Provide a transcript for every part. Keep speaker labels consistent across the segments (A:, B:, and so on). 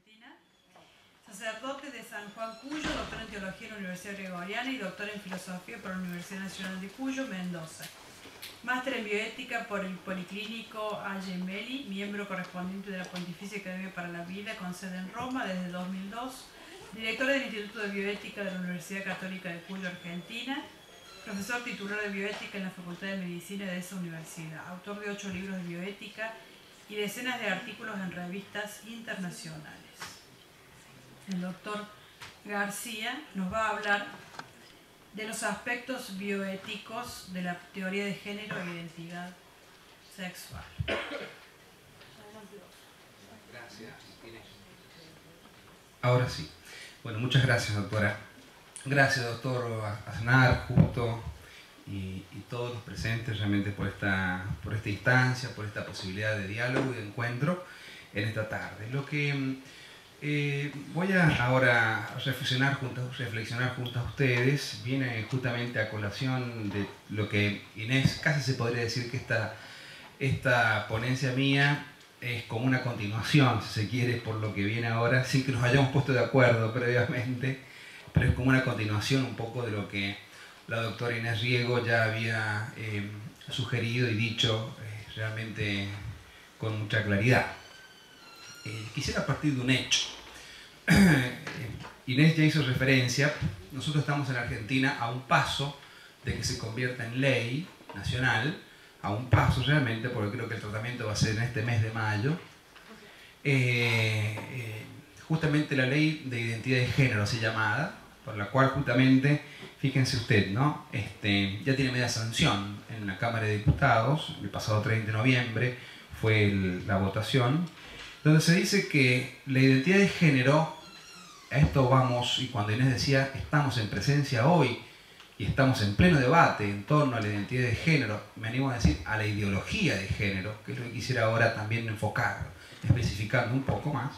A: Argentina. Sacerdote de San Juan Cuyo, doctor en Teología en la Universidad Gregoriana y doctor en Filosofía por la Universidad Nacional de Cuyo, Mendoza. Máster en Bioética por el Policlínico Gemelli, miembro correspondiente de la Pontificia Academia para la Vida, con sede en Roma desde 2002. Director del Instituto de Bioética de la Universidad Católica de Cuyo, Argentina. Profesor titular de Bioética en la Facultad de Medicina de esa universidad. Autor de 8 libros de bioética y decenas de artículos en revistas internacionales. El doctor García nos va a hablar de los aspectos bioéticos de la teoría de género e identidad sexual.
B: Gracias, Inés. Ahora sí. Bueno, muchas gracias, doctora. Gracias, doctor Aznar, Justo y todos los presentes realmente por esta instancia, por esta posibilidad de diálogo y de encuentro en esta tarde. Lo que voy a ahora reflexionar junto a ustedes viene justamente a colación de lo que Inés, casi se podría decir que esta ponencia mía es como una continuación, si se quiere, por lo que viene ahora, sin que nos hayamos puesto de acuerdo previamente, pero es como una continuación un poco de lo que la doctora Inés Riego ya había sugerido y dicho realmente con mucha claridad. Quisiera partir de un hecho. Inés ya hizo referencia, nosotros estamos en Argentina a un paso de que se convierta en ley nacional, a un paso realmente, porque creo que el tratamiento va a ser en este mes de mayo, justamente la ley de identidad de género así llamada, por la cual justamente, fíjense usted, ¿no? Ya tiene media sanción en la Cámara de Diputados, el pasado 30 de noviembre fue la votación, donde se dice que la identidad de género, a esto vamos, y cuando Inés decía, estamos en presencia hoy, y estamos en pleno debate en torno a la identidad de género, me animo a decir a la ideología de género, que es lo que quisiera ahora también enfocar, especificando un poco más.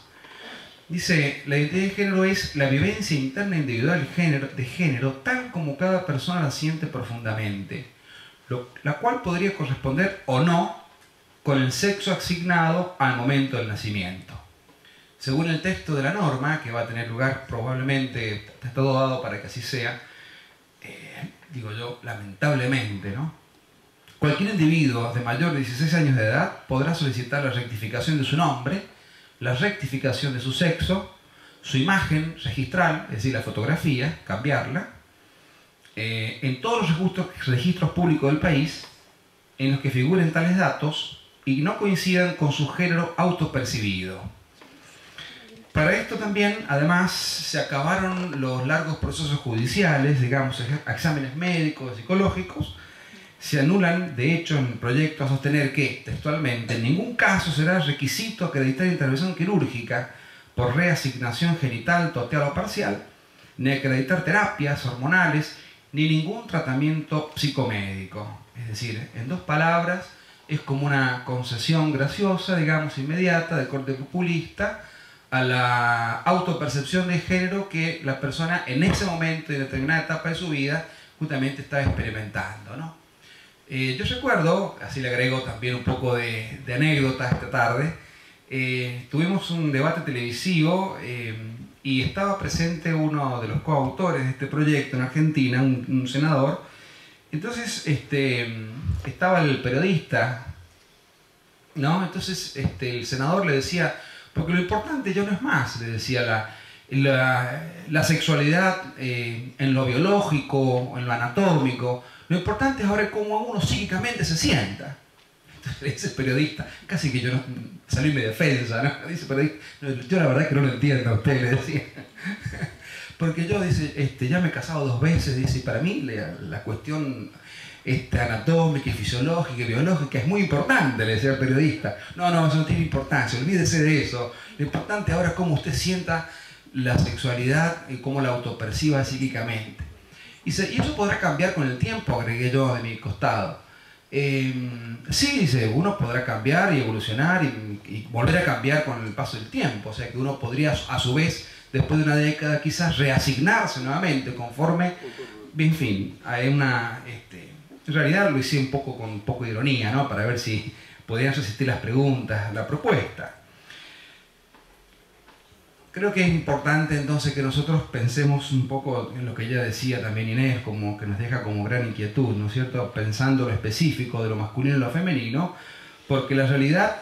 B: Dice, la identidad de género es la vivencia interna individual de género tal como cada persona la siente profundamente, la cual podría corresponder o no con el sexo asignado al momento del nacimiento. Según el texto de la norma, que va a tener lugar probablemente, está todo dado para que así sea, digo yo, lamentablemente, ¿no? Cualquier individuo de mayor de 16 años de edad podrá solicitar la rectificación de su nombre, la rectificación de su sexo, su imagen registral, es decir, la fotografía, cambiarla, en todos los registros públicos del país, en los que figuren tales datos y no coincidan con su género autopercibido. Para esto también, además, se acabaron los largos procesos judiciales, digamos, exámenes médicos, psicológicos. Se anulan, de hecho, en el proyecto a sostener que, textualmente, en ningún caso será requisito acreditar intervención quirúrgica por reasignación genital total o parcial, ni acreditar terapias hormonales, ni ningún tratamiento psicomédico. Es decir, en dos palabras, es como una concesión graciosa, digamos, inmediata, de corte populista, a la autopercepción de género que la persona en ese momento, en determinada etapa de su vida, justamente está experimentando, ¿no? Yo recuerdo, así le agrego también un poco de anécdota esta tarde, tuvimos un debate televisivo y estaba presente uno de los coautores de este proyecto en Argentina, un senador. Entonces estaba el periodista, ¿no? Entonces el senador le decía, porque lo importante ya no es más, le decía, la sexualidad en lo biológico, en lo anatómico, lo importante es ahora cómo uno psíquicamente se sienta. Entonces ese periodista, casi que yo no, salí en mi defensa, ¿no? Dice periodista, yo la verdad que no lo entiendo a usted, le decía. Porque yo, dice, ya me he casado 2 veces, dice, y para mí la cuestión anatómica y fisiológica y biológica es muy importante, le decía el periodista. No, eso no tiene importancia, olvídese de eso. Lo importante ahora es cómo usted sienta la sexualidad y cómo la autoperciba psíquicamente. Y eso podrá cambiar con el tiempo, agregué yo de mi costado. Sí, dice, uno podrá cambiar y evolucionar y volver a cambiar con el paso del tiempo. O sea que uno podría, a su vez, después de una década, quizás reasignarse nuevamente conforme, en fin, hay una... en realidad lo hice con un poco de ironía, ¿no? Para ver si podían resistir las preguntas, la propuesta. creo que es importante entonces que nosotros pensemos un poco en lo que ella decía también Inés, como que nos deja como gran inquietud, ¿no es cierto? Pensando lo específico de lo masculino y lo femenino, porque la realidad,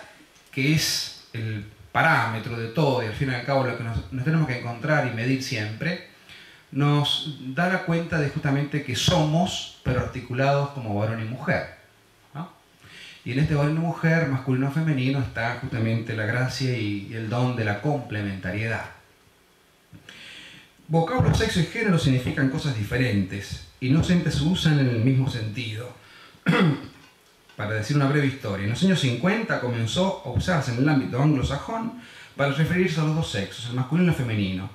B: que es el parámetro de todo y al fin y al cabo lo que nos tenemos que encontrar y medir siempre, nos da la cuenta de justamente que somos, pero articulados como varón y mujer, ¿no? Y en este varón y mujer, masculino y femenino, está justamente la gracia y el don de la complementariedad. Vocablo, sexo y género significan cosas diferentes y no siempre se usan en el mismo sentido. Para decir una breve historia, en los años 50 comenzó a usarse en el ámbito anglosajón para referirse a los dos sexos, el masculino y el femenino.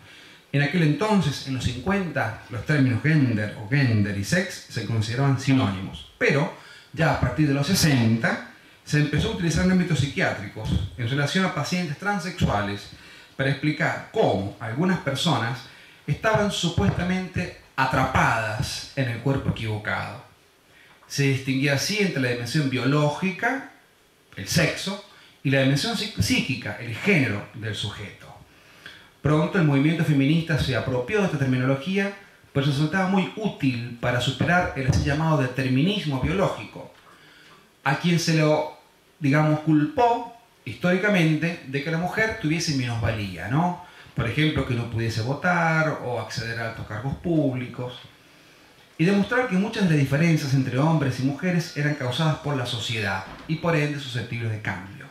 B: En aquel entonces, en los 50, los términos gender o gender y sex se consideraban sinónimos, pero ya a partir de los 60 se empezó a utilizar en ámbitos psiquiátricos en relación a pacientes transexuales para explicar cómo algunas personas estaban supuestamente atrapadas en el cuerpo equivocado. Se distinguía así entre la dimensión biológica, el sexo, y la dimensión psíquica, el género del sujeto. Pronto el movimiento feminista se apropió de esta terminología, pues resultaba muy útil para superar el así llamado determinismo biológico, a quien se lo, digamos, culpó históricamente de que la mujer tuviese minusvalía, ¿no? Por ejemplo, que no pudiese votar o acceder a altos cargos públicos, y demostrar que muchas de las diferencias entre hombres y mujeres eran causadas por la sociedad y por ende susceptibles de cambio.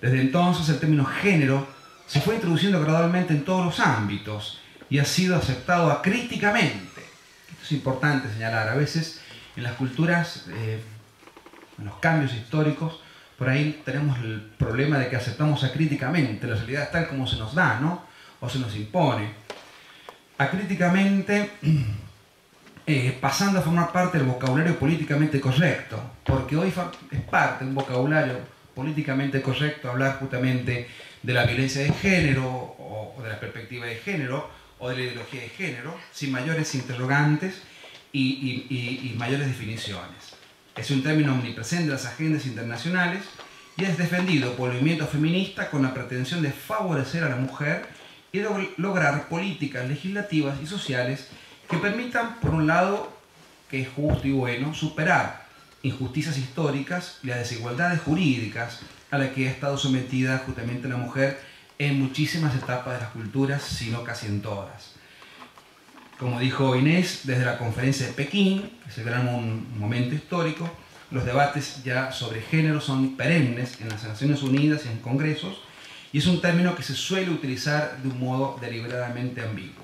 B: Desde entonces el término género se fue introduciendo gradualmente en todos los ámbitos y ha sido aceptado acríticamente. Esto es importante señalar, a veces en las culturas, en los cambios históricos, por ahí tenemos el problema de que aceptamos acríticamente la realidad tal como se nos da, ¿no? O se nos impone. Acríticamente, pasando a formar parte del vocabulario políticamente correcto, porque hoy es parte de un vocabulario políticamente correcto hablar justamente de la violencia de género o de la perspectiva de género o de la ideología de género, sin mayores interrogantes y mayores definiciones. Es un término omnipresente en las agendas internacionales y es defendido por el movimiento feminista con la pretensión de favorecer a la mujer y de lograr políticas legislativas y sociales que permitan, por un lado, que es justo y bueno, superar injusticias históricas y las desigualdades jurídicas a las que ha estado sometida justamente la mujer en muchísimas etapas de las culturas, si no casi en todas. Como dijo Inés, desde la conferencia de Pekín, que es el gran momento histórico, los debates ya sobre género son perennes en las Naciones Unidas y en congresos, y es un término que se suele utilizar de un modo deliberadamente ambiguo.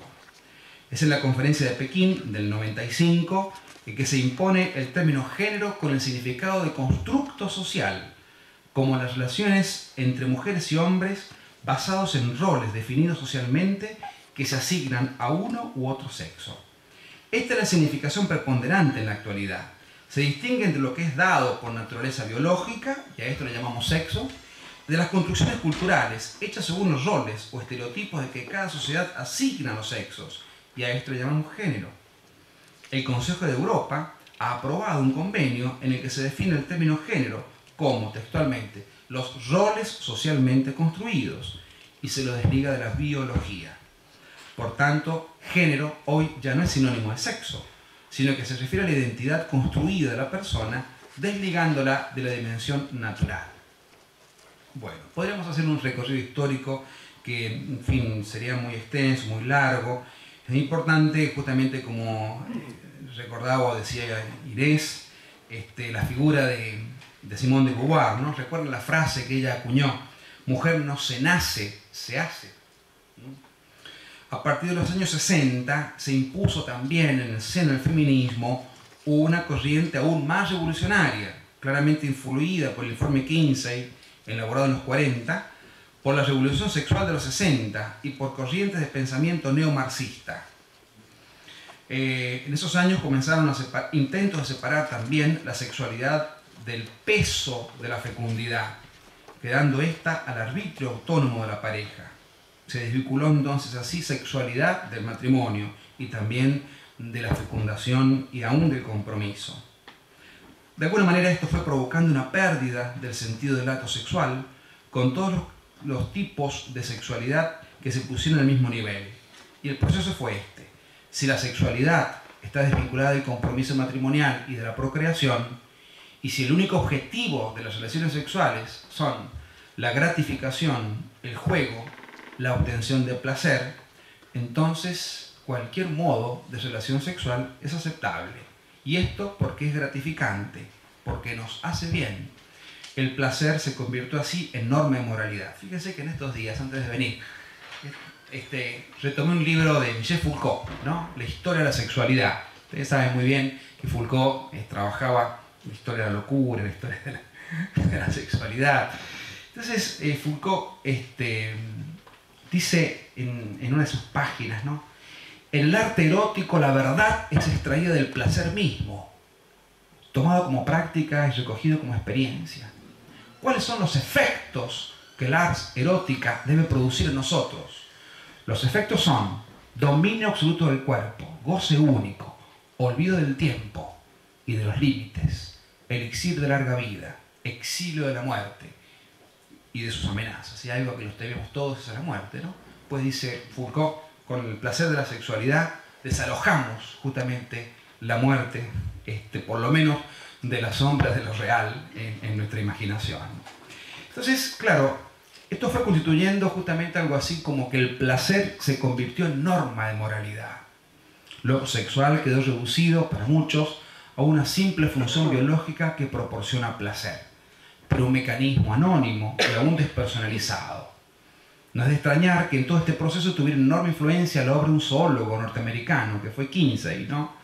B: Es en la conferencia de Pekín del 95 que se impone el término género con el significado de constructo social, como las relaciones entre mujeres y hombres basados en roles definidos socialmente que se asignan a uno u otro sexo. Esta es la significación preponderante en la actualidad. Se distingue entre lo que es dado por naturaleza biológica, y a esto le llamamos sexo, de las construcciones culturales hechas según los roles o estereotipos de que cada sociedad asigna a los sexos, y a esto le llamamos género. El Consejo de Europa ha aprobado un convenio en el que se define el término género como, textualmente, los roles socialmente construidos, y se lo desliga de la biología. Por tanto, género hoy ya no es sinónimo de sexo, sino que se refiere a la identidad construida de la persona, desligándola de la dimensión natural. Bueno, podríamos hacer un recorrido histórico que, en fin, sería muy extenso, muy largo. Es importante, justamente como recordaba o decía Inés, la figura de Simone de Beauvoir, ¿no? Recuerden la frase que ella acuñó: mujer no se nace, se hace. A partir de los años 60 se impuso también en el seno del feminismo una corriente aún más revolucionaria, claramente influida por el informe Kinsey, elaborado en los 40, por la revolución sexual de los 60 y por corrientes de pensamiento neomarxista. En esos años comenzaron intentos de separar también la sexualidad del peso de la fecundidad, quedando esta al arbitrio autónomo de la pareja. Se desvinculó entonces así sexualidad del matrimonio y también de la fecundación y aún del compromiso. De alguna manera esto fue provocando una pérdida del sentido del acto sexual, con todos los tipos de sexualidad que se pusieron al mismo nivel. Y el proceso fue este. Si la sexualidad está desvinculada del compromiso matrimonial y de la procreación, y si el único objetivo de las relaciones sexuales son la gratificación, el juego, la obtención de placer, entonces cualquier modo de relación sexual es aceptable. Y esto porque es gratificante, porque nos hace bien. El placer se convirtió así en norma de moralidad. Fíjense que en estos días, antes de venir, retomé un libro de Michel Foucault, ¿no? La historia de la sexualidad. Ustedes saben muy bien que Foucault trabajaba la historia de la locura, la historia de la sexualidad. Entonces, Foucault dice en una de sus páginas, ¿no? En el arte erótico la verdad es extraída del placer mismo, tomado como práctica y recogido como experiencia. ¿Cuáles son los efectos que la arte erótica debe producir en nosotros? Los efectos son dominio absoluto del cuerpo, goce único, olvido del tiempo y de los límites, elixir de larga vida, exilio de la muerte y de sus amenazas. Y algo que los tememos todos es la muerte, ¿no? Pues dice Foucault, con el placer de la sexualidad desalojamos justamente la muerte, por lo menos de las sombras de lo real en nuestra imaginación. Entonces, claro, esto fue constituyendo justamente algo así como que el placer se convirtió en norma de moralidad. Lo sexual quedó reducido para muchos a una simple función biológica que proporciona placer, pero un mecanismo anónimo y aún despersonalizado. No es de extrañar que en todo este proceso tuviera enorme influencia la obra de un zoólogo norteamericano, que fue Kinsey, ¿no?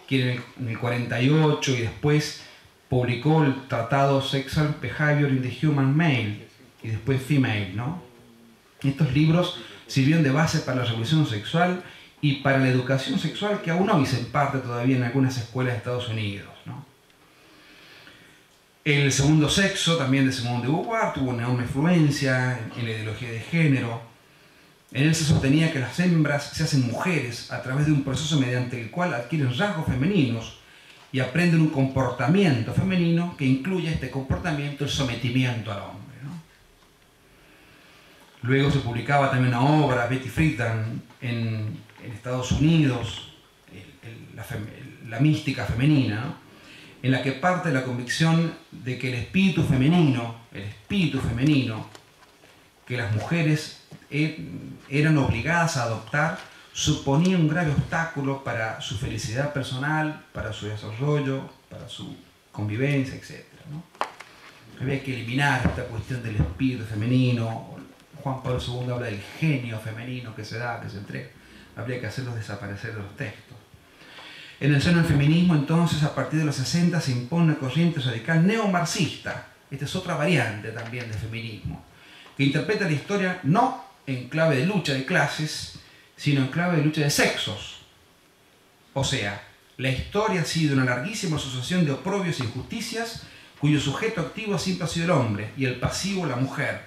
B: Quien en el 48 y después publicó el tratado Sexual Behavior in the Human Male y después Female, ¿no? Estos libros sirvieron de base para la revolución sexual y para la educación sexual que aún hoy se imparte todavía en algunas escuelas de Estados Unidos, ¿no? El segundo sexo, también de Simone de Beauvoir, tuvo una enorme influencia en la ideología de género. En él se sostenía que las hembras se hacen mujeres a través de un proceso mediante el cual adquieren rasgos femeninos y aprenden un comportamiento femenino que incluye este comportamiento el sometimiento al hombre, ¿no? Luego se publicaba también una obra, Betty Friedan, en Estados Unidos, la mística femenina, ¿no? En la que parte de la convicción de que el espíritu femenino, que las mujeres eran obligadas a adoptar, suponía un grave obstáculo para su felicidad personal, para su desarrollo, para su convivencia, etc., ¿no? Había que eliminar esta cuestión del espíritu femenino. Juan Pablo II habla del genio femenino que se da, que se entrega. Habría que hacerlos desaparecer de los textos. En el seno del feminismo, entonces, a partir de los 60, se impone una corriente radical neomarxista. Esta es otra variante también del feminismo, que interpreta la historia no en clave de lucha de clases, sino en clave de lucha de sexos. O sea, la historia ha sido una larguísima sucesión de oprobios e injusticias, cuyo sujeto activo siempre ha sido el hombre y el pasivo la mujer.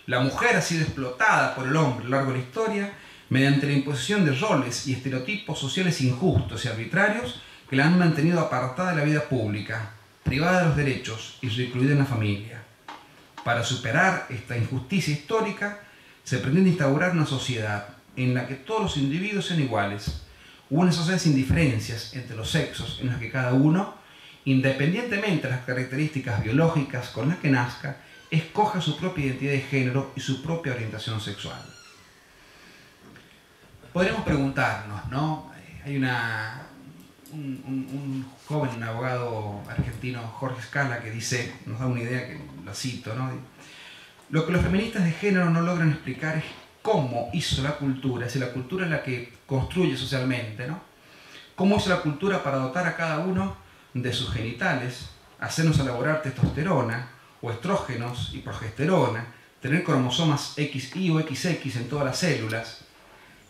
B: La mujer ha sido explotada por el hombre a lo largo de la historia, mediante la imposición de roles y estereotipos sociales injustos y arbitrarios que la han mantenido apartada de la vida pública, privada de los derechos y recluida en la familia. Para superar esta injusticia histórica, se pretende instaurar una sociedad en la que todos los individuos sean iguales, una sociedad sin diferencias entre los sexos, en la que cada uno, independientemente de las características biológicas con las que nazca, escoja su propia identidad de género y su propia orientación sexual. Podríamos preguntarnos, ¿no? Hay un joven, un abogado argentino, Jorge Scala, que dice, nos da una idea que la cito, ¿no? Lo que los feministas de género no logran explicar es cómo hizo la cultura, es decir, la cultura es la que construye socialmente, ¿no? Cómo hizo la cultura para dotar a cada uno de sus genitales, hacernos elaborar testosterona, o estrógenos y progesterona, tener cromosomas XY o XX en todas las células.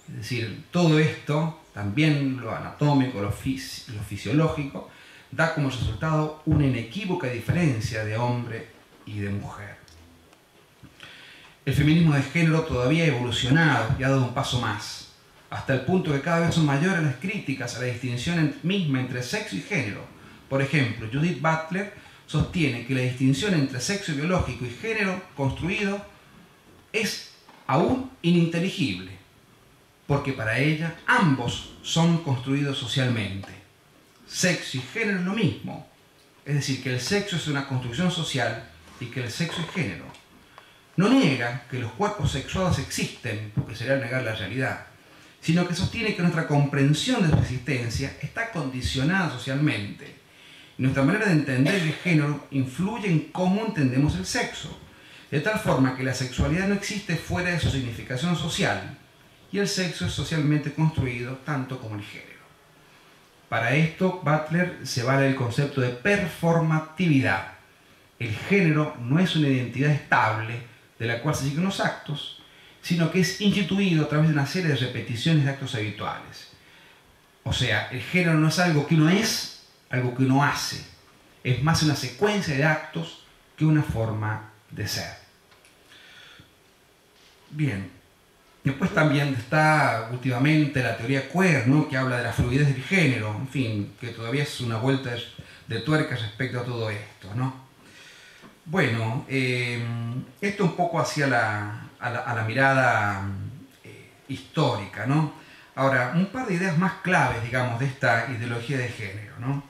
B: Es decir, todo esto, también lo anatómico, lo fisiológico, da como resultado una inequívoca diferencia de hombre y de mujer. El feminismo de género todavía ha evolucionado y ha dado un paso más, hasta el punto que cada vez son mayores las críticas a la distinción misma entre sexo y género. Por ejemplo, Judith Butler sostiene que la distinción entre sexo biológico y género construido es aún ininteligible, porque para ella ambos son construidos socialmente. Sexo y género es lo mismo, es decir, que el sexo es una construcción social y que el sexo es género. No niega que los cuerpos sexuados existen, porque sería negar la realidad, sino que sostiene que nuestra comprensión de su existencia está condicionada socialmente. Y nuestra manera de entender el género influye en cómo entendemos el sexo, de tal forma que la sexualidad no existe fuera de su significación social, y el sexo es socialmente construido tanto como el género. Para esto, Butler se vale del concepto de performatividad. El género no es una identidad estable de la cual se siguen los actos, sino que es instituido a través de una serie de repeticiones de actos habituales. O sea, el género no es algo que uno es, algo que uno hace. Es más una secuencia de actos que una forma de ser. Bien. Después también está últimamente la teoría queer, ¿no?, que habla de la fluidez del género, en fin, que todavía es una vuelta de tuerca respecto a todo esto, ¿no? Bueno, esto un poco hacia la mirada histórica, ¿no? Ahora, un par de ideas más claves, digamos, de esta ideología de género, ¿no?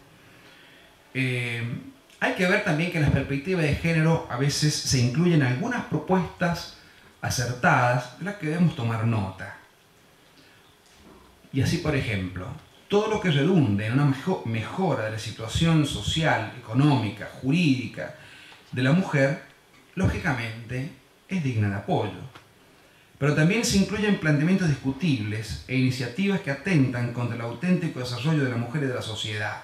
B: Hay que ver también que en la perspectiva de género a veces se incluyen algunas propuestas acertadas de las que debemos tomar nota. Y así, por ejemplo, todo lo que redunde en una mejora de la situación social, económica, jurídica de la mujer, lógicamente es digna de apoyo. Pero también se incluyen planteamientos discutibles e iniciativas que atentan contra el auténtico desarrollo de la mujer y de la sociedad.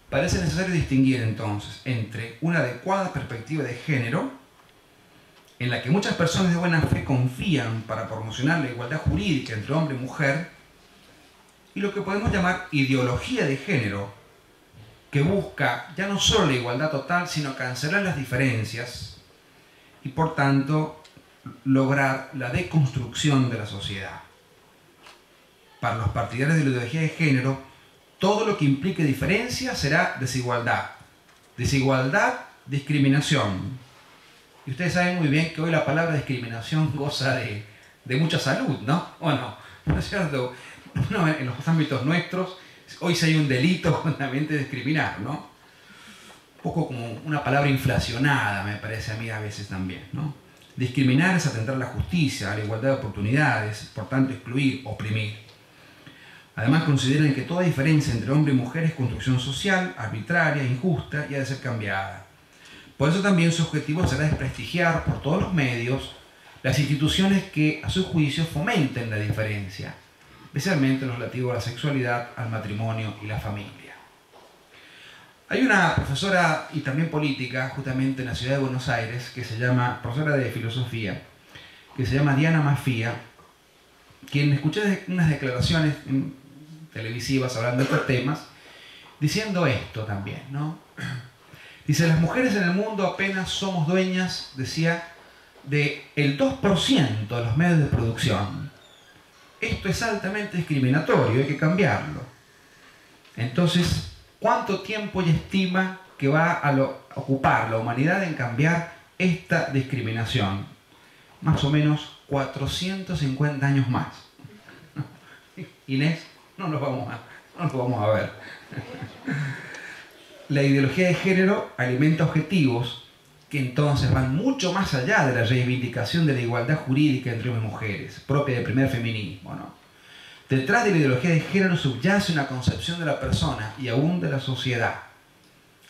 B: Parece necesario distinguir entonces entre una adecuada perspectiva de género, en la que muchas personas de buena fe confían para promocionar la igualdad jurídica entre hombre y mujer, y lo que podemos llamar ideología de género, que busca ya no solo la igualdad total, sino cancelar las diferencias y, por tanto, lograr la deconstrucción de la sociedad. Para los partidarios de la ideología de género, todo lo que implique diferencia será desigualdad. Desigualdad, discriminación. Y ustedes saben muy bien que hoy la palabra discriminación goza de mucha salud, ¿no? ¿O no? ¿No es cierto? No, en los ámbitos nuestros, hoy sí hay un delito justamente de discriminar, ¿no? Un poco como una palabra inflacionada, me parece a mí a veces también, ¿no? Discriminar es atentar a la justicia, a la igualdad de oportunidades, por tanto excluir, oprimir. Además consideran que toda diferencia entre hombre y mujer es construcción social, arbitraria, injusta y ha de ser cambiada. Por eso también su objetivo será desprestigiar por todos los medios las instituciones que, a su juicio, fomenten la diferencia, especialmente en lo relativo a la sexualidad, al matrimonio y la familia. Hay una profesora y también política, justamente en la ciudad de Buenos Aires, que se llama, profesora de filosofía, que se llama Diana Mafia, quien escuché unas declaraciones televisivas hablando de estos temas, diciendo esto también, ¿no? Dice, las mujeres en el mundo apenas somos dueñas, decía, del 2% de los medios de producción. Esto es altamente discriminatorio, hay que cambiarlo. Entonces, ¿cuánto tiempo ella estima que va a ocupar la humanidad en cambiar esta discriminación? Más o menos 450 años más. Inés, no nos vamos a ver. La ideología de género alimenta objetivos que entonces van mucho más allá de la reivindicación de la igualdad jurídica entre hombres y mujeres, propia del primer feminismo, ¿no? Detrás de la ideología de género subyace una concepción de la persona y aún de la sociedad.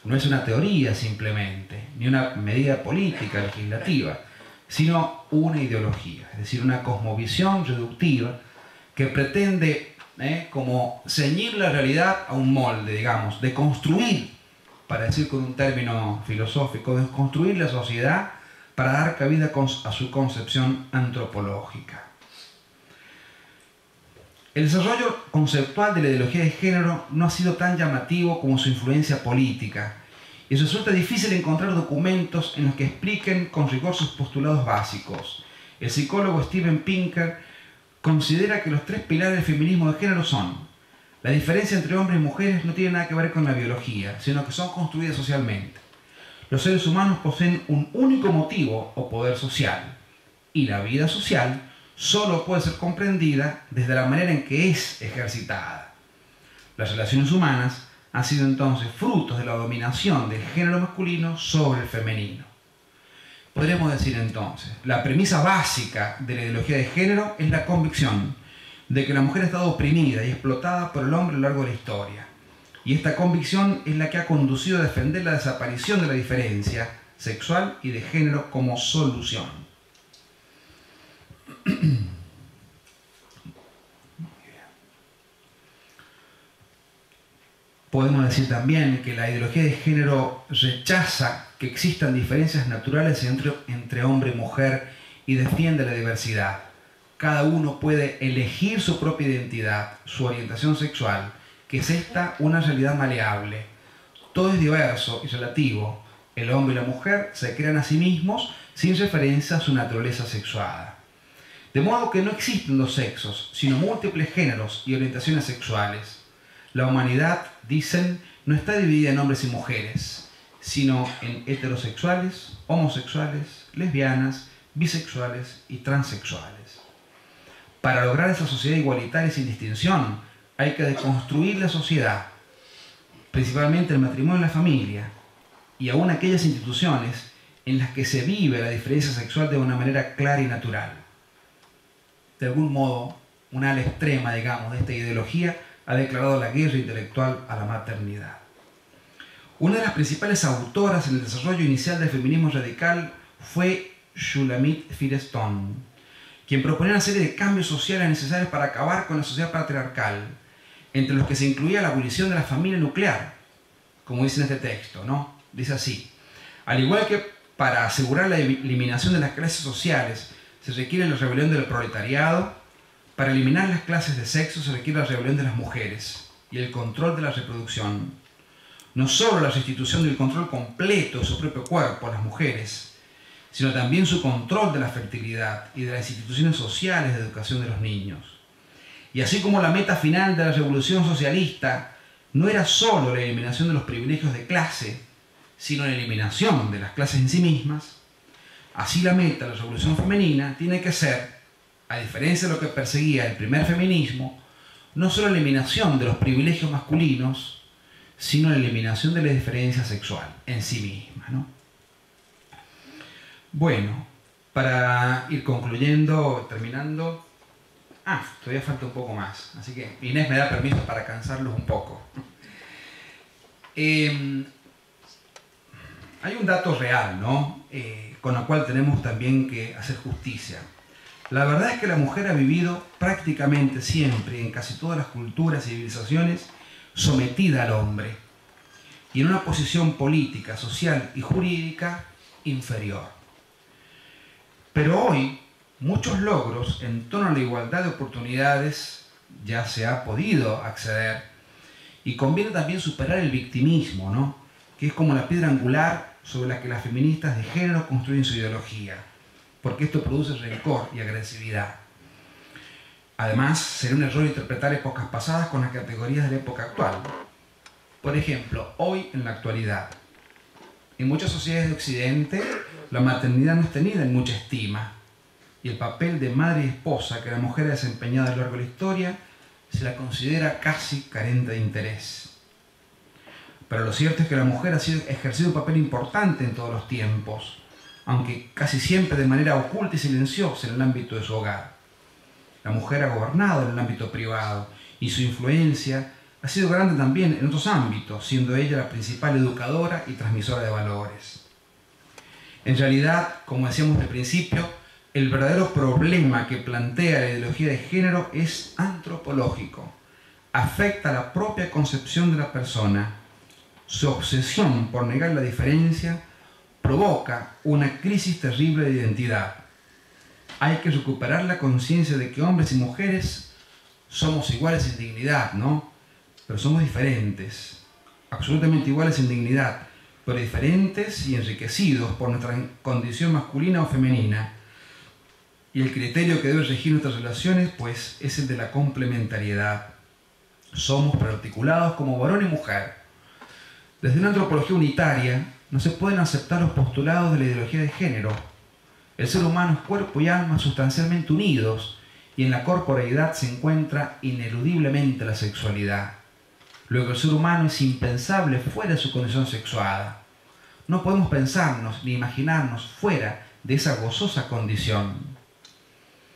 B: No es una teoría simplemente, ni una medida política, legislativa, sino una ideología, es decir, una cosmovisión reductiva que pretende como ceñir la realidad a un molde, digamos, de construir, para decir con un término filosófico, de construir la sociedad para dar cabida a su concepción antropológica. El desarrollo conceptual de la ideología de género no ha sido tan llamativo como su influencia política, y resulta difícil encontrar documentos en los que expliquen con rigor sus postulados básicos. El psicólogo Steven Pinker considera que los tres pilares del feminismo de género son: la diferencia entre hombres y mujeres no tiene nada que ver con la biología, sino que son construidas socialmente. Los seres humanos poseen un único motivo o poder social, y la vida social solo puede ser comprendida desde la manera en que es ejercitada. Las relaciones humanas han sido entonces frutos de la dominación del género masculino sobre el femenino. Podríamos decir entonces, la premisa básica de la ideología de género es la convicción de que la mujer ha estado oprimida y explotada por el hombre a lo largo de la historia. Y esta convicción es la que ha conducido a defender la desaparición de la diferencia sexual y de género como solución. Podemos decir también que la ideología de género rechaza que existan diferencias naturales entre hombre y mujer y defiende la diversidad. Cada uno puede elegir su propia identidad, su orientación sexual, que es esta una realidad maleable. Todo es diverso y relativo. El hombre y la mujer se crean a sí mismos sin referencia a su naturaleza sexuada. De modo que no existen dos sexos, sino múltiples géneros y orientaciones sexuales. La humanidad, dicen, no está dividida en hombres y mujeres, sino en heterosexuales, homosexuales, lesbianas, bisexuales y transexuales. Para lograr esa sociedad igualitaria y sin distinción, hay que deconstruir la sociedad, principalmente el matrimonio y la familia, y aún aquellas instituciones en las que se vive la diferencia sexual de una manera clara y natural. De algún modo, una ala extrema, digamos, de esta ideología ha declarado la guerra intelectual a la maternidad. Una de las principales autoras en el desarrollo inicial del feminismo radical fue Shulamit Firestone, quien proponía una serie de cambios sociales necesarios para acabar con la sociedad patriarcal, entre los que se incluía la abolición de la familia nuclear, como dice en este texto, ¿no? Dice así: al igual que para asegurar la eliminación de las clases sociales se requiere la rebelión del proletariado, para eliminar las clases de sexo se requiere la rebelión de las mujeres y el control de la reproducción. No solo la restitución del control completo de su propio cuerpo a las mujeres, sino también su control de la fertilidad y de las instituciones sociales de educación de los niños. Y así como la meta final de la revolución socialista no era solo la eliminación de los privilegios de clase, sino la eliminación de las clases en sí mismas, así la meta de la revolución femenina tiene que ser, a diferencia de lo que perseguía el primer feminismo, no solo la eliminación de los privilegios masculinos, sino la eliminación de la diferencia sexual en sí misma, ¿no? Bueno, para ir concluyendo, terminando... todavía falta un poco más, así que Inés me da permiso para cansarlos un poco. Hay un dato real, ¿no? Con el cual tenemos también que hacer justicia. La verdad es que la mujer ha vivido prácticamente siempre, en casi todas las culturas y civilizaciones, sometida al hombre y en una posición política, social y jurídica inferior. Pero hoy, muchos logros en torno a la igualdad de oportunidades ya se ha podido acceder, y conviene también superar el victimismo, ¿no? Que es como la piedra angular sobre la que las feministas de género construyen su ideología, porque esto produce rencor y agresividad. Además, sería un error interpretar épocas pasadas con las categorías de la época actual. Por ejemplo, hoy en la actualidad, en muchas sociedades de Occidente, la maternidad no es tenida en mucha estima, y el papel de madre y esposa que la mujer ha desempeñado a lo largo de la historia se la considera casi carente de interés. Pero lo cierto es que la mujer ha ejercido un papel importante en todos los tiempos, aunque casi siempre de manera oculta y silenciosa en el ámbito de su hogar. La mujer ha gobernado en el ámbito privado y su influencia ha sido grande también en otros ámbitos, siendo ella la principal educadora y transmisora de valores. En realidad, como decíamos al principio, el verdadero problema que plantea la ideología de género es antropológico. Afecta a la propia concepción de la persona. Su obsesión por negar la diferencia provoca una crisis terrible de identidad. Hay que recuperar la conciencia de que hombres y mujeres somos iguales en dignidad, ¿no? Pero somos diferentes, absolutamente iguales en dignidad, pero diferentes y enriquecidos por nuestra condición masculina o femenina. Y el criterio que debe regir nuestras relaciones, pues, es el de la complementariedad. Somos prearticulados como varón y mujer. Desde una antropología unitaria, no se pueden aceptar los postulados de la ideología de género, El ser humano es cuerpo y alma sustancialmente unidos, y en la corporeidad se encuentra ineludiblemente la sexualidad. Luego el ser humano es impensable fuera de su condición sexuada. No podemos pensarnos ni imaginarnos fuera de esa gozosa condición.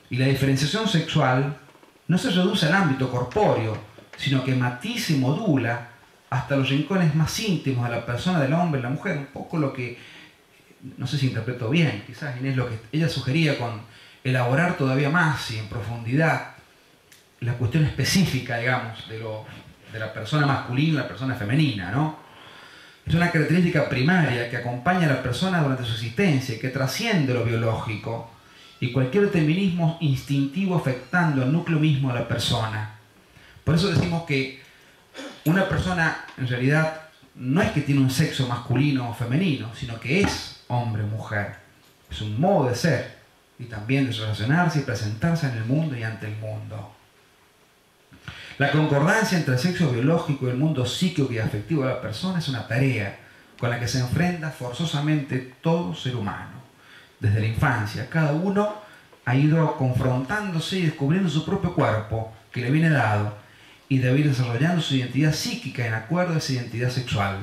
B: Y la diferenciación sexual no se reduce al ámbito corpóreo, sino que matiza y modula hasta los rincones más íntimos de la persona, del hombre y la mujer. Un poco lo que, no sé si interpreto bien, quizás Inés, lo que ella sugería con elaborar todavía más y en profundidad la cuestión específica, digamos, de la persona masculina y la persona femenina, ¿no? Es una característica primaria que acompaña a la persona durante su existencia y que trasciende lo biológico y cualquier determinismo instintivo afectando el núcleo mismo de la persona. Por eso decimos que una persona en realidad no es que tiene un sexo masculino o femenino, sino que es hombre o mujer. Es un modo de ser y también de relacionarse y presentarse en el mundo y ante el mundo. La concordancia entre el sexo biológico y el mundo psíquico y afectivo de la persona es una tarea con la que se enfrenta forzosamente todo ser humano. Desde la infancia, cada uno ha ido confrontándose y descubriendo su propio cuerpo que le viene dado y debe ir desarrollando su identidad psíquica en acuerdo a esa identidad sexual.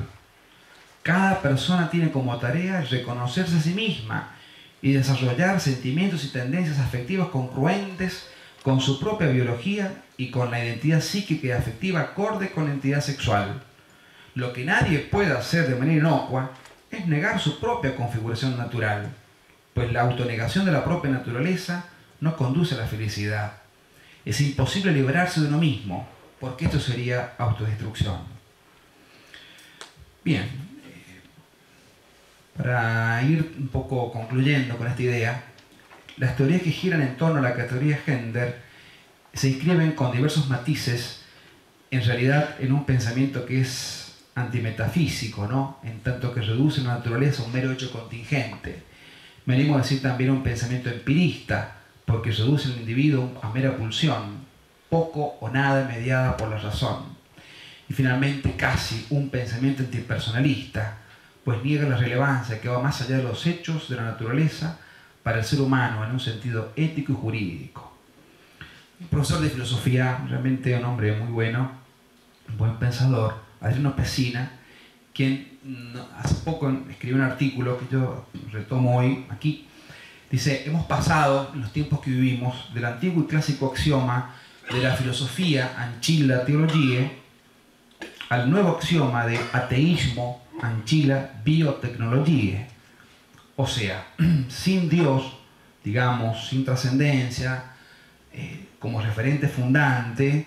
B: Cada persona tiene como tarea reconocerse a sí misma y desarrollar sentimientos y tendencias afectivas congruentes con su propia biología y con la identidad psíquica y afectiva acorde con la identidad sexual. Lo que nadie puede hacer de manera inocua es negar su propia configuración natural, pues la autonegación de la propia naturaleza no conduce a la felicidad. Es imposible liberarse de uno mismo, porque esto sería autodestrucción. Bien, para ir un poco concluyendo con esta idea, las teorías que giran en torno a la categoría gender se inscriben con diversos matices, en realidad en un pensamiento que es antimetafísico, ¿no? En tanto que reduce la naturaleza a un mero hecho contingente. Me animo a decir también un pensamiento empirista, porque reduce al individuo a mera pulsión, poco o nada mediada por la razón. Y finalmente casi un pensamiento antipersonalista, pues niega la relevancia que va más allá de los hechos de la naturaleza para el ser humano en un sentido ético y jurídico. Un profesor de filosofía, realmente un hombre muy bueno, un buen pensador, Adriano Pesina, quien hace poco escribió un artículo que yo retomo hoy aquí. Dice: hemos pasado, en los tiempos que vivimos, del antiguo y clásico axioma de la filosofía ancilla theologiae al nuevo axioma de ateísmo ancilla biotecnologiae. O sea, sin Dios, digamos, sin trascendencia, como referente fundante,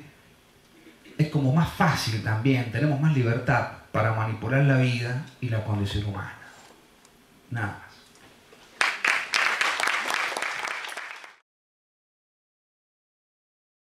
B: es como más fácil también, tenemos más libertad para manipular la vida y la condición humana. Nada.